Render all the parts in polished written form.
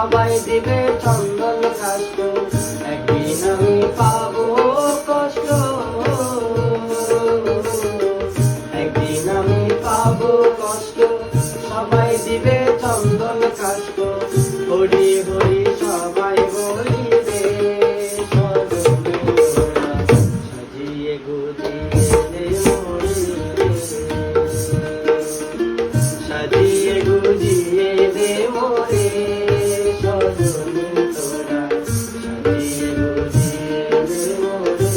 সবাই দিবে চন্দন কাষ্ট, একদিন আমি পাবো কষ্ট, একদিন আমি পাবো কষ্ট, সবাই দিবে চন্দন কাষ্ট। হরি হরি সবাই বলিবে, সাজিয়ে গুজিয়ে সাজিয়ে গুজিয়ে দে মোরে সজনী তোরা, সাজিয়ে গুজিয়ে দে মোরে।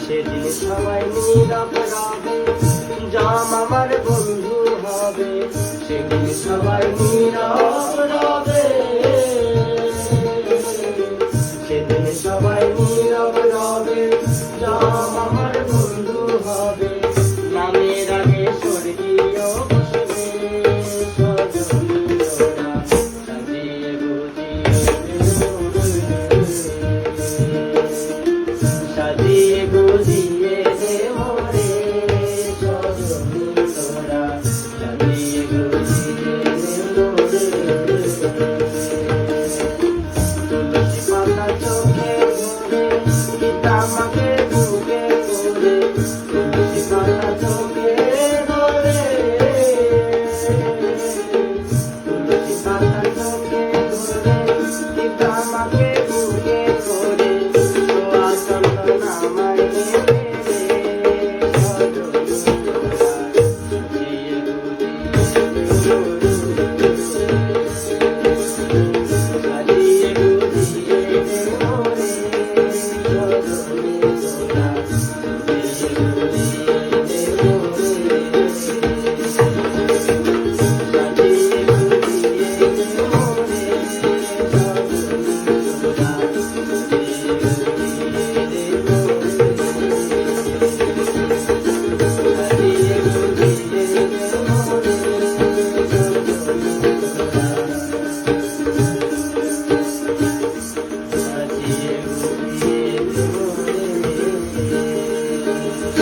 সেদিন সবাই নীরব রবে, জাম আমার বন্ধু হবে, সেদিন সবাই নীরব রবে, সেদিন সবাই নীরব রবে, জাম আমার বন্ধু হবে, নামের আগে স্বর্গীয় বসবে সজনী তোরা, সাজিয়ে গুজিয়ে সাজিয়ে গুজিয়ে দে মোরে সজনী তোরা, সাজিয়ে গুজিয়ে দে মোরে। তুলসী পাতা চোখে ধরে পিতা মাকে বুকে করে, তুলসী পাতা চোখে ধরে, তুলসী পাতা চোখে ধরে পিতা মাকে বুকে করে, চন্দন আমায় দেবে সজনী তোরা, সাজিয়ে গুজিয়ে সাজিয়ে গুজিয়ে দে মোরে সজনী তোরা, সাজিয়ে গুজিয়ে দে মোরে, সাজিয়ে গুজিয়ে দে মোরে সজনী তোরা, সাজিয়ে গুজিয়ে দে মোরে।